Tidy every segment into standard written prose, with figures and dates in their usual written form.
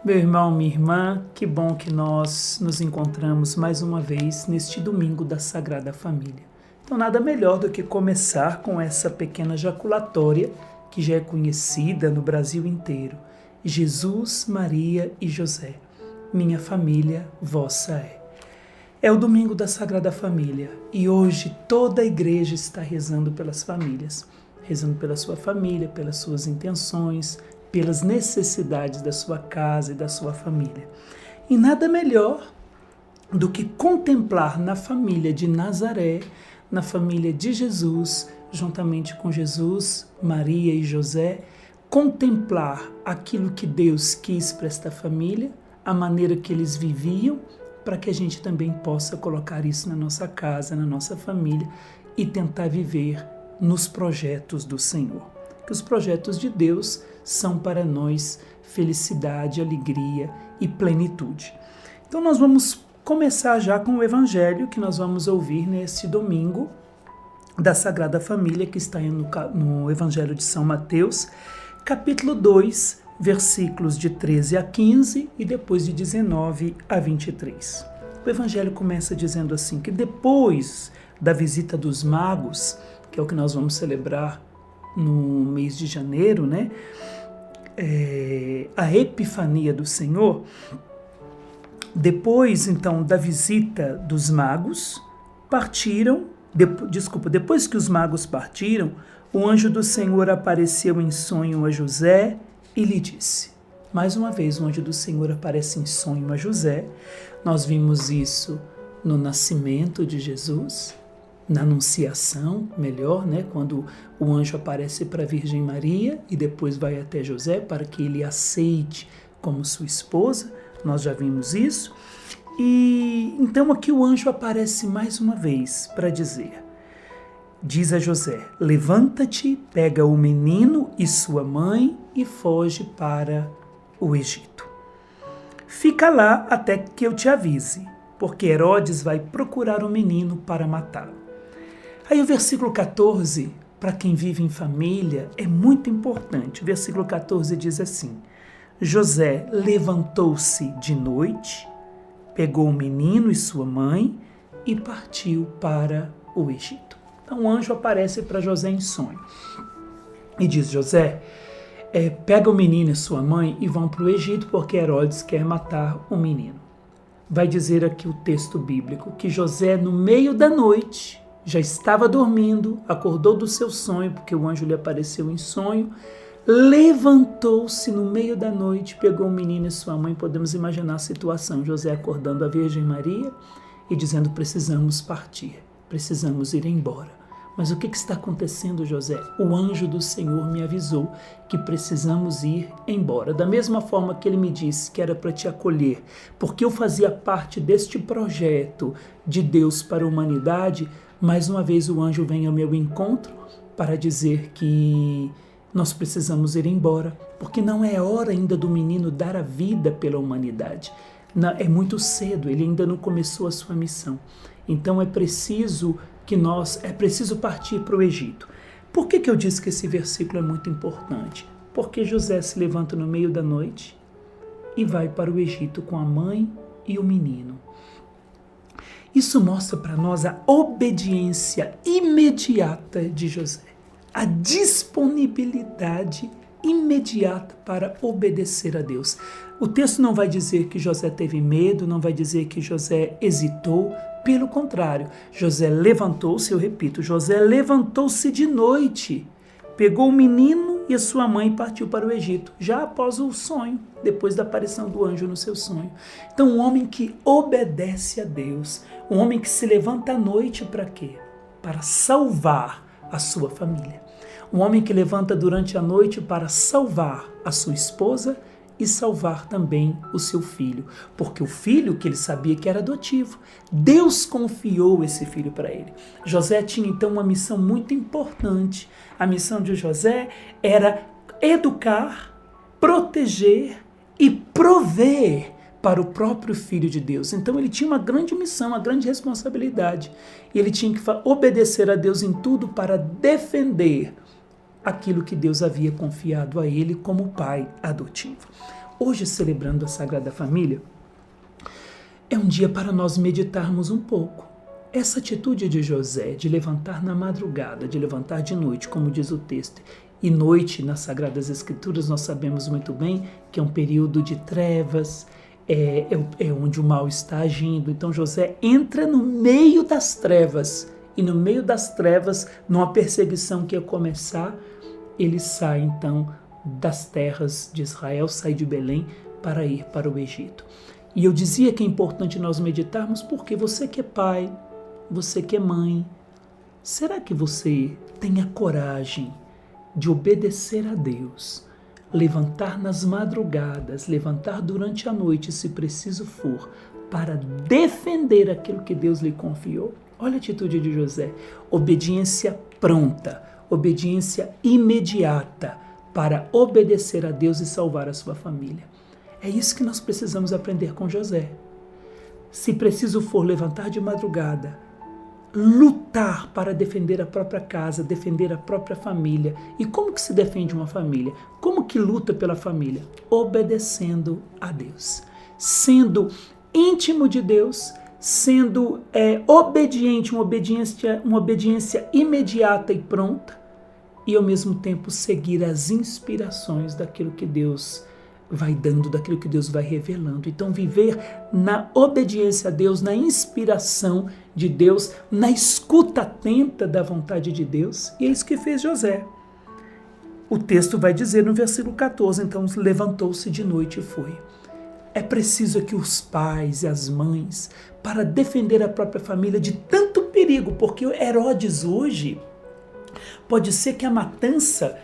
Meu irmão, minha irmã, que bom que nós nos encontramos mais uma vez neste domingo da Sagrada Família. Então, nada melhor do que começar com essa pequena jaculatória que já é conhecida no Brasil inteiro. Jesus, Maria e José, minha família, vossa é. É o domingo da Sagrada Família e hoje toda a igreja está rezando pelas famílias, rezando pela sua família, pelas suas intenções, pelas necessidades da sua casa e da sua família. E nada melhor do que contemplar na família de Nazaré, na família de Jesus, juntamente com Jesus, Maria e José, contemplar aquilo que Deus quis para esta família, a maneira que eles viviam, para que a gente também possa colocar isso na nossa casa, na nossa família e tentar viver nos projetos do Senhor. Que os projetos de Deus são para nós felicidade, alegria e plenitude. Então nós vamos começar já com o Evangelho que nós vamos ouvir neste domingo da Sagrada Família, que está no Evangelho de São Mateus, capítulo 2, versículos de 13 a 15 e depois de 19 a 23. O Evangelho começa dizendo assim, que depois da visita dos magos, que é o que nós vamos celebrar no mês de janeiro, né? A Epifania do Senhor, depois então da visita dos magos, depois que os magos partiram, o anjo do Senhor apareceu em sonho a José e lhe disse. Mais uma vez o anjo do Senhor aparece em sonho a José. Nós vimos isso no nascimento de Jesus, na Anunciação, melhor, né? Quando o anjo aparece para a Virgem Maria e depois vai até José para que ele aceite como sua esposa, nós já vimos isso. E então aqui o anjo aparece mais uma vez para diz a José, levanta-te, pega o menino e sua mãe e foge para o Egito. Fica lá até que eu te avise, porque Herodes vai procurar o menino para matá-lo. Aí o versículo 14, para quem vive em família, é muito importante. O versículo 14 diz assim, José levantou-se de noite, pegou o menino e sua mãe e partiu para o Egito. Então o anjo aparece para José em sonho e diz, José, pega o menino e sua mãe e vão para o Egito porque Herodes quer matar o menino. Vai dizer aqui o texto bíblico que José, no meio da noite, já estava dormindo, acordou do seu sonho, porque o anjo lhe apareceu em sonho, levantou-se no meio da noite, pegou o menino e sua mãe. Podemos imaginar a situação, José acordando a Virgem Maria e dizendo, precisamos partir, precisamos ir embora. Mas o que está acontecendo, José? O anjo do Senhor me avisou que precisamos ir embora. Da mesma forma que ele me disse que era para te acolher, porque eu fazia parte deste projeto de Deus para a humanidade, mais uma vez o anjo vem ao meu encontro para dizer que nós precisamos ir embora, porque não é hora ainda do menino dar a vida pela humanidade. É muito cedo, ele ainda não começou a sua missão. Então é preciso partir para o Egito. Por que eu disse que esse versículo é muito importante? Porque José se levanta no meio da noite e vai para o Egito com a mãe e o menino. Isso mostra para nós a obediência imediata de José, a disponibilidade imediata para obedecer a Deus. O texto não vai dizer que José teve medo, não vai dizer que José hesitou, pelo contrário, José levantou-se, eu repito, José levantou-se de noite, pegou o menino e a sua mãe e partiu para o Egito, já após o sonho, depois da aparição do anjo no seu sonho. Então, um homem que obedece a Deus, um homem que se levanta à noite para quê? Para salvar a sua família. Um homem que levanta durante a noite para salvar a sua esposa e salvar também o seu filho, porque o filho que ele sabia que era adotivo, Deus confiou esse filho para ele. José tinha então uma missão muito importante. A missão de José era educar, proteger e prover para o próprio Filho de Deus. Então ele tinha uma grande missão, uma grande responsabilidade. E ele tinha que obedecer a Deus em tudo para defender aquilo que Deus havia confiado a ele como pai adotivo. hoje celebrando a Sagrada Família, é um dia para nós meditarmos um pouco. Essa atitude de José, de levantar na madrugada, de levantar de noite, como diz o texto, e noite nas Sagradas Escrituras nós sabemos muito bem que é um período de trevas, é onde o mal está agindo. Então José entra no meio das trevas, e no meio das trevas, numa perseguição que ia começar, ele sai então das terras de Israel, sai de Belém para ir para o Egito. E eu dizia que é importante nós meditarmos porque você que é pai, você que é mãe, será que você tem a coragem de obedecer a Deus, levantar nas madrugadas, levantar durante a noite, se preciso for, para defender aquilo que Deus lhe confiou? Olha a atitude de José, obediência pronta, obediência imediata para obedecer a Deus e salvar a sua família. É isso que nós precisamos aprender com José. Se preciso for levantar de madrugada, lutar para defender a própria casa, defender a própria família. E como que se defende uma família? Como que luta pela família? Obedecendo a Deus, sendo íntimo de Deus, sendo obediente, uma obediência imediata e pronta, e ao mesmo tempo seguir as inspirações daquilo que Deus vai dando, daquilo que Deus vai revelando. Então viver na obediência a Deus, na inspiração de Deus, na escuta atenta da vontade de Deus, e é isso que fez José. O texto vai dizer no versículo 14, então levantou-se de noite e foi. É preciso que os pais e as mães, para defender a própria família de tanto perigo, porque Herodes hoje, pode ser que a matança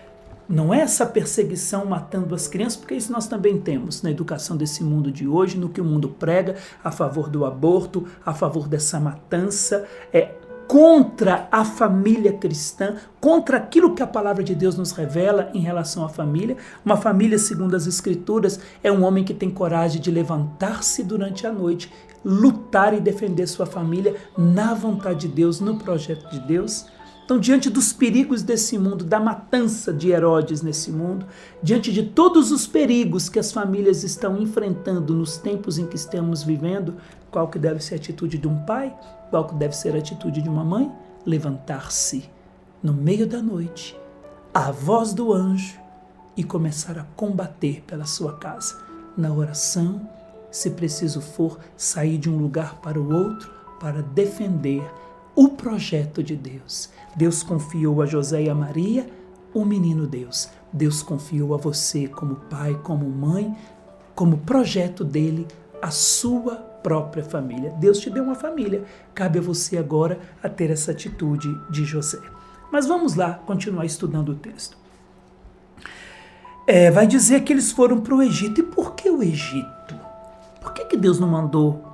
não é essa perseguição matando as crianças, porque isso nós também temos na educação desse mundo de hoje, no que o mundo prega a favor do aborto, a favor dessa matança, contra a família cristã, contra aquilo que a palavra de Deus nos revela em relação à família. Uma família, segundo as Escrituras, é um homem que tem coragem de levantar-se durante a noite, lutar e defender sua família na vontade de Deus, no projeto de Deus. Então, diante dos perigos desse mundo, da matança de Herodes nesse mundo, diante de todos os perigos que as famílias estão enfrentando nos tempos em que estamos vivendo, qual que deve ser a atitude de um pai? Qual que deve ser a atitude de uma mãe? Levantar-se no meio da noite, à voz do anjo, e começar a combater pela sua casa, na oração, se preciso for, sair de um lugar para o outro, para defender o projeto de Deus. Deus confiou a José e a Maria o menino Deus. Deus confiou a você como pai, como mãe, como projeto dele, a sua própria família. Deus te deu uma família. Cabe a você agora a ter essa atitude de José. Mas vamos lá continuar estudando o texto. Vai dizer que eles foram para o Egito. E por que o Egito? Por que Deus não mandou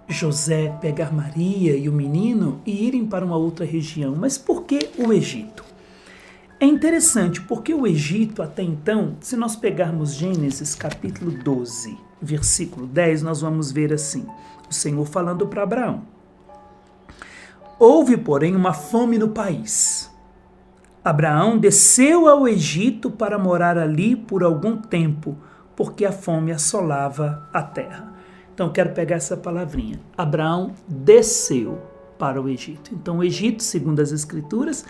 José pegar Maria e o menino e irem para uma outra região? Mas por que o Egito? É interessante porque o Egito até então, se nós pegarmos Gênesis capítulo 12, versículo 10, nós vamos ver assim, o Senhor falando para Abraão. Houve, porém, uma fome no país. Abraão desceu ao Egito para morar ali por algum tempo, porque a fome assolava a terra. Então, quero pegar essa palavrinha. Abraão desceu para o Egito. Então, o Egito, segundo as Escrituras,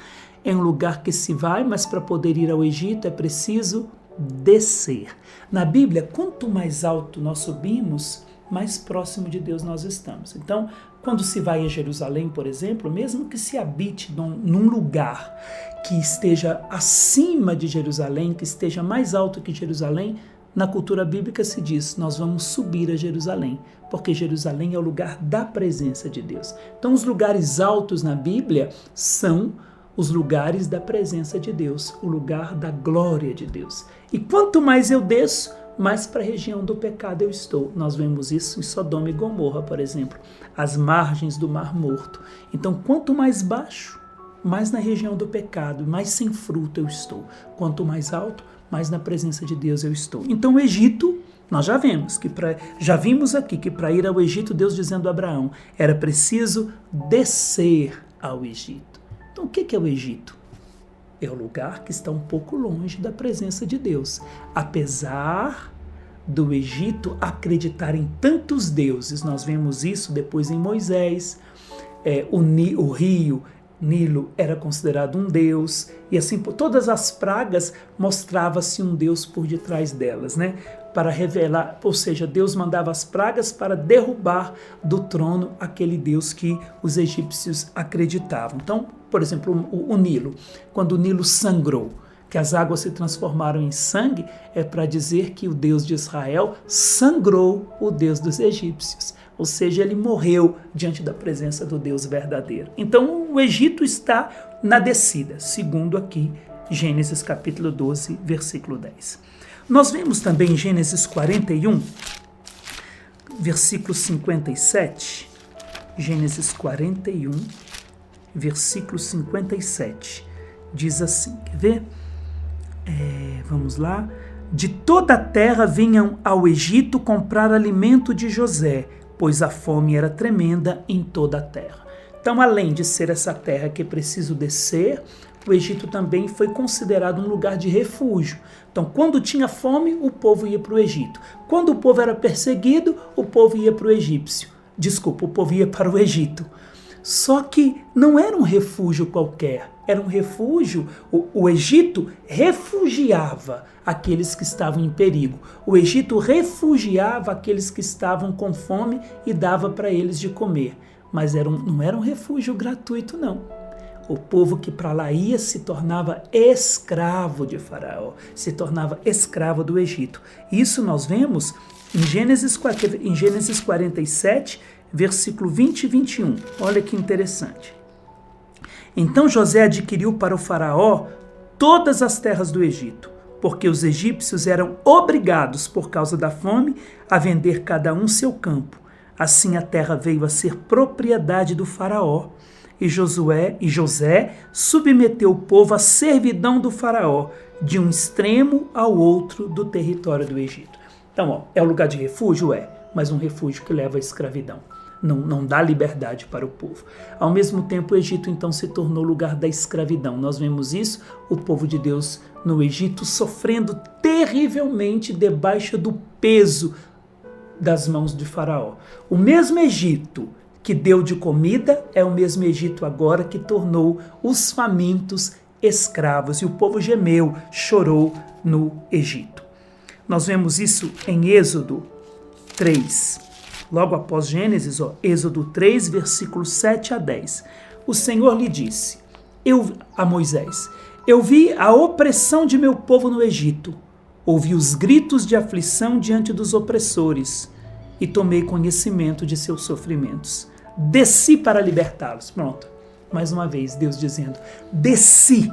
é um lugar que se vai, mas para poder ir ao Egito é preciso descer. Na Bíblia, quanto mais alto nós subimos, mais próximo de Deus nós estamos. Então, quando se vai a Jerusalém, por exemplo, mesmo que se habite num lugar que esteja acima de Jerusalém, que esteja mais alto que Jerusalém, na cultura bíblica se diz, nós vamos subir a Jerusalém, porque Jerusalém é o lugar da presença de Deus. Então, os lugares altos na Bíblia são os lugares da presença de Deus, o lugar da glória de Deus. E quanto mais eu desço, mais para a região do pecado eu estou. Nós vemos isso em Sodoma e Gomorra, por exemplo, as margens do Mar Morto. Então, quanto mais baixo, mais na região do pecado, mais sem fruto eu estou. Quanto mais alto, mais na presença de Deus eu estou. Então, o Egito, nós já vimos aqui que para ir ao Egito, Deus dizendo a Abraão, era preciso descer ao Egito. Então, o que é o Egito? É o lugar que está um pouco longe da presença de Deus. Apesar do Egito acreditar em tantos deuses. Nós vemos isso depois em Moisés. O rio Nilo era considerado um deus, e assim por todas as pragas mostrava-se um deus por detrás delas, né? Para revelar, ou seja, Deus mandava as pragas para derrubar do trono aquele deus que os egípcios acreditavam. Então, por exemplo, o Nilo, quando o Nilo sangrou, que as águas se transformaram em sangue, é para dizer que o Deus de Israel sangrou o Deus dos egípcios. Ou seja, ele morreu diante da presença do Deus verdadeiro. Então, o Egito está na descida, segundo aqui Gênesis capítulo 12, versículo 10. Nós vemos também em Gênesis 41, versículo 57. Gênesis 41, versículo 57. Diz assim, quer ver? Vamos lá. De toda a terra vinham ao Egito comprar alimento de José, pois a fome era tremenda em toda a terra. Então, além de ser essa terra que é preciso descer, o Egito também foi considerado um lugar de refúgio. Então, quando tinha fome, o povo ia para o Egito. Quando o povo era perseguido, o povo ia para o egípcio. Desculpa, o povo ia para o Egito. Só que não era um refúgio qualquer, era um refúgio, o Egito refugiava aqueles que estavam em perigo. O Egito refugiava aqueles que estavam com fome e dava para eles de comer. Mas não era um refúgio gratuito, não. O povo que para lá ia se tornava escravo de Faraó, se tornava escravo do Egito. Isso nós vemos em Gênesis 47, versículo 20 e 21. Olha que interessante. Então José adquiriu para o faraó todas as terras do Egito, porque os egípcios eram obrigados, por causa da fome, a vender cada um seu campo. Assim a terra veio a ser propriedade do faraó, e José submeteu o povo à servidão do faraó, de um extremo ao outro do território do Egito. Então, é um lugar de refúgio? Mas um refúgio que leva à escravidão. Não dá liberdade para o povo. Ao mesmo tempo, o Egito então se tornou lugar da escravidão. Nós vemos isso, o povo de Deus no Egito sofrendo terrivelmente debaixo do peso das mãos de Faraó. O mesmo Egito que deu de comida é o mesmo Egito agora que tornou os famintos escravos. E o povo gemeu, chorou no Egito. Nós vemos isso em Êxodo 3. Logo após Gênesis, Êxodo 3, versículos 7 a 10. O Senhor lhe disse a Moisés: Eu vi a opressão de meu povo no Egito, ouvi os gritos de aflição diante dos opressores e tomei conhecimento de seus sofrimentos. Desci para libertá-los. Pronto, mais uma vez Deus dizendo, desci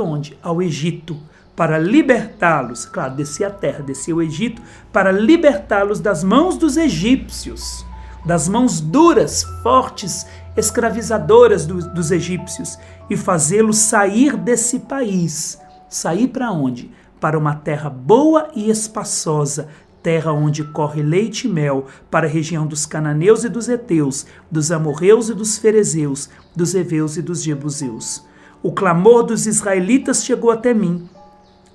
onde? Ao Egito, para libertá-los, claro, desci a terra, desci ao Egito, para libertá-los das mãos dos egípcios, das mãos duras, fortes, escravizadoras dos egípcios, e fazê-los sair desse país. Sair para onde? Para uma terra boa e espaçosa, terra onde corre leite e mel, para a região dos cananeus e dos heteus, dos amorreus e dos ferezeus, dos heveus e dos jebuseus. O clamor dos israelitas chegou até mim.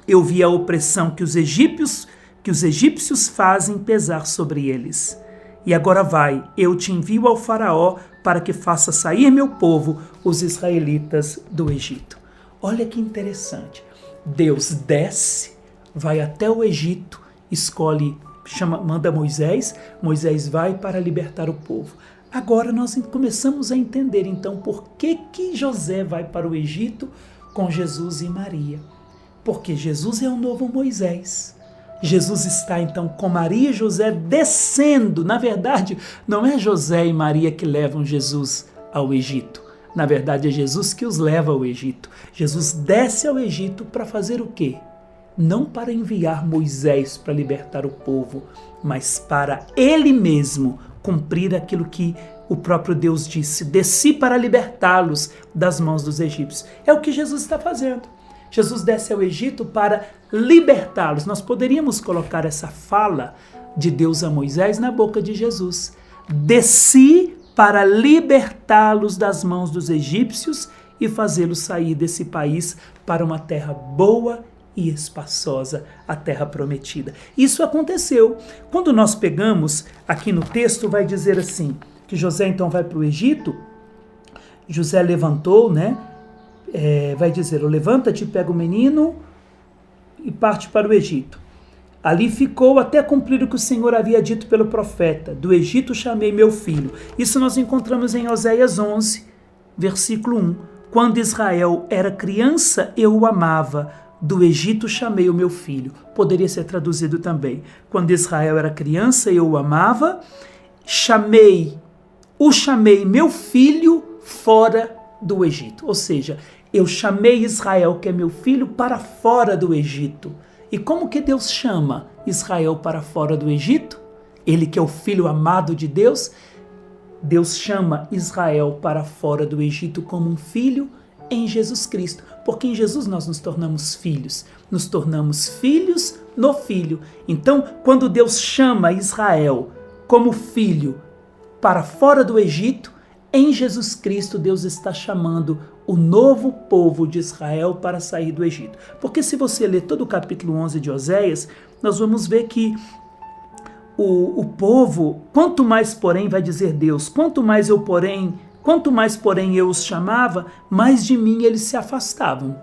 Eu vi a opressão que os egípcios fazem pesar sobre eles. E agora vai, eu te envio ao faraó para que faça sair meu povo, os israelitas, do Egito. Olha que interessante. Deus desce, vai até o Egito, manda Moisés vai para libertar o povo. Agora nós começamos a entender então por que José vai para o Egito com Jesus e Maria. Porque Jesus é o novo Moisés. Jesus está então com Maria e José descendo. Na verdade, não é José e Maria que levam Jesus ao Egito. Na verdade, é Jesus que os leva ao Egito. Jesus desce ao Egito para fazer o quê? Não para enviar Moisés para libertar o povo, mas para ele mesmo cumprir aquilo que o próprio Deus disse. Desci para libertá-los das mãos dos egípcios. É o que Jesus está fazendo. Jesus desce ao Egito para libertá-los. Nós poderíamos colocar essa fala de Deus a Moisés na boca de Jesus. Desci para libertá-los das mãos dos egípcios e fazê-los sair desse país para uma terra boa e espaçosa a terra prometida. Isso aconteceu. Quando nós pegamos, aqui no texto vai dizer assim, que José então vai para o Egito, José levantou, né? Vai dizer, levanta-te, pega o menino e parte para o Egito. Ali ficou até cumprir o que o Senhor havia dito pelo profeta, do Egito chamei meu filho. Isso nós encontramos em Oséias 11, versículo 1. Quando Israel era criança, eu o amava, do Egito chamei o meu filho. Poderia ser traduzido também. Quando Israel era criança, eu o amava, chamei meu filho fora do Egito. Ou seja, eu chamei Israel, que é meu filho, para fora do Egito. E como que Deus chama Israel para fora do Egito? Ele que é o filho amado de Deus, Deus chama Israel para fora do Egito como um filho em Jesus Cristo. Porque em Jesus nós nos tornamos filhos no Filho. Então, quando Deus chama Israel como filho para fora do Egito, em Jesus Cristo Deus está chamando o novo povo de Israel para sair do Egito. Porque se você ler todo o capítulo 11 de Oséias, nós vamos ver que o povo, quanto mais porém, vai dizer Deus, quanto mais porém eu os chamava, mais de mim eles se afastavam.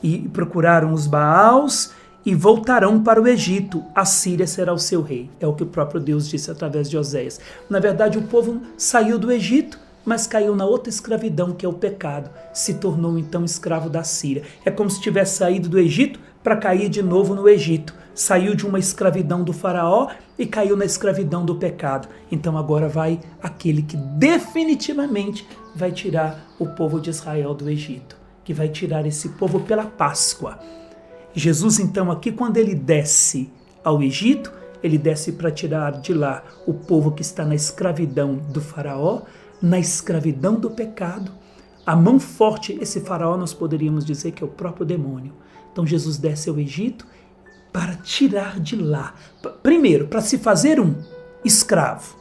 E procuraram os Baals e voltarão para o Egito. A Síria será o seu rei. É o que o próprio Deus disse através de Oséias. Na verdade, o povo saiu do Egito, mas caiu na outra escravidão, que é o pecado. Se tornou então escravo da Síria. É como se tivesse saído do Egito para cair de novo no Egito. Saiu de uma escravidão do faraó e caiu na escravidão do pecado. Então agora vai aquele que definitivamente vai tirar o povo de Israel do Egito, que vai tirar esse povo pela Páscoa. Jesus então aqui, quando ele desce ao Egito, ele desce para tirar de lá o povo que está na escravidão do faraó, na escravidão do pecado. A mão forte, esse faraó nós poderíamos dizer que é o próprio demônio. Então Jesus desce ao Egito para tirar de lá, primeiro, para se fazer um escravo.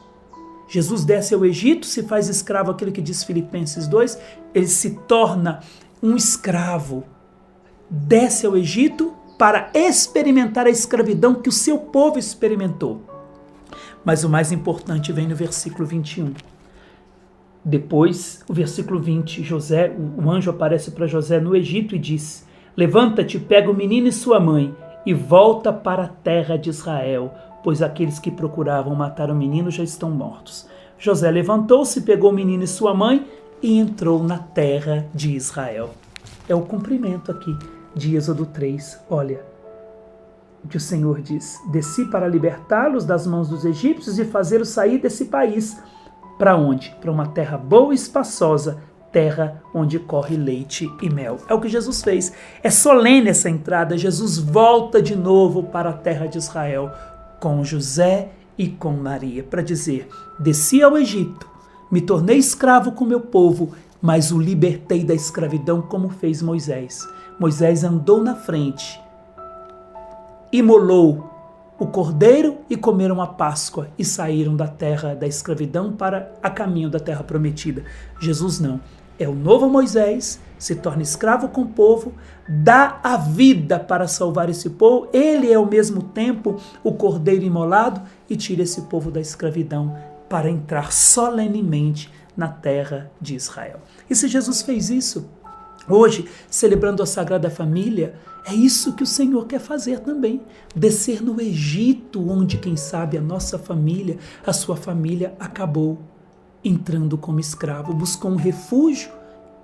Jesus desce ao Egito, se faz escravo, aquilo que diz Filipenses 2, ele se torna um escravo, desce ao Egito para experimentar a escravidão que o seu povo experimentou. Mas o mais importante vem no versículo 21. Depois, o versículo 20, o anjo aparece para José no Egito e diz: levanta-te, pega o menino e sua mãe e volta para a terra de Israel, pois aqueles que procuravam matar o menino já estão mortos. José levantou-se, pegou o menino e sua mãe e entrou na terra de Israel. É o cumprimento aqui de Êxodo 3. Olha, o que o Senhor diz: desci para libertá-los das mãos dos egípcios e fazê-los sair desse país. Para onde? Para uma terra boa e espaçosa, terra onde corre leite e mel. É o que Jesus fez. É solene essa entrada. Jesus volta de novo para a terra de Israel com José e com Maria para dizer: desci ao Egito, me tornei escravo com meu povo, mas o libertei da escravidão como fez Moisés. Moisés andou na frente, imolou o cordeiro e comeram a Páscoa e saíram da terra da escravidão para a caminho da terra prometida. Jesus não. É o novo Moisés, se torna escravo com o povo, dá a vida para salvar esse povo. Ele é ao mesmo tempo o cordeiro imolado e tira esse povo da escravidão para entrar solenemente na terra de Israel. E se Jesus fez isso, hoje, celebrando a Sagrada Família, é isso que o Senhor quer fazer também. Descer no Egito, onde, quem sabe, a sua família acabou entrando como escravo, buscou um refúgio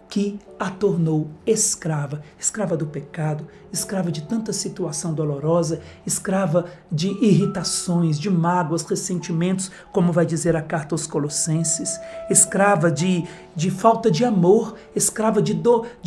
que a tornou escrava, escrava do pecado, escrava de tanta situação dolorosa, escrava de irritações, de mágoas, ressentimentos, como vai dizer a carta aos Colossenses, escrava de falta de amor, escrava de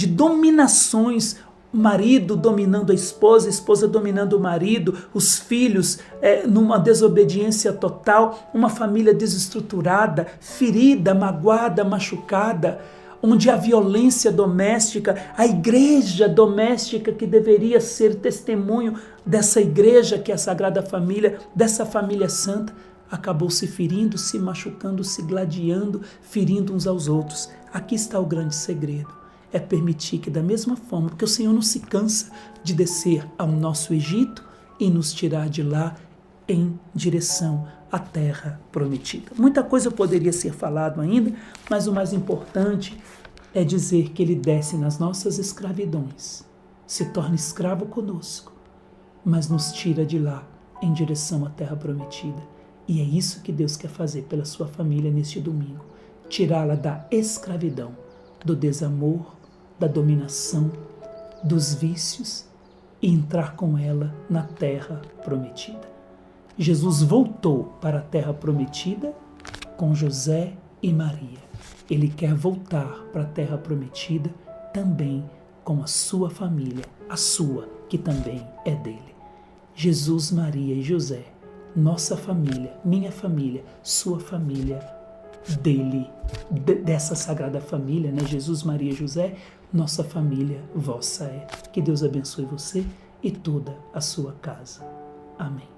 dominações, o marido dominando a esposa dominando o marido, os filhos numa desobediência total, uma família desestruturada, ferida, magoada, machucada, onde a violência doméstica, a igreja doméstica que deveria ser testemunho dessa igreja que é a Sagrada Família, dessa família santa, acabou se ferindo, se machucando, se gladiando, ferindo uns aos outros. Aqui está o grande segredo. é permitir que da mesma forma, porque o Senhor não se cansa de descer ao nosso Egito e nos tirar de lá em direção à terra prometida. Muita coisa poderia ser falado ainda, mas o mais importante é dizer que Ele desce nas nossas escravidões, se torna escravo conosco, mas nos tira de lá em direção à terra prometida. E é isso que Deus quer fazer pela sua família neste domingo, tirá-la da escravidão, do desamor, da dominação, dos vícios e entrar com ela na terra prometida. Jesus voltou para a terra prometida com José e Maria. Ele quer voltar para a terra prometida também com a sua família, a sua, que também é dele. Jesus, Maria e José, nossa família, minha família, sua família, dele, dessa sagrada família, né? Jesus, Maria e José, nossa família, vossa é. Que Deus abençoe você e toda a sua casa. Amém.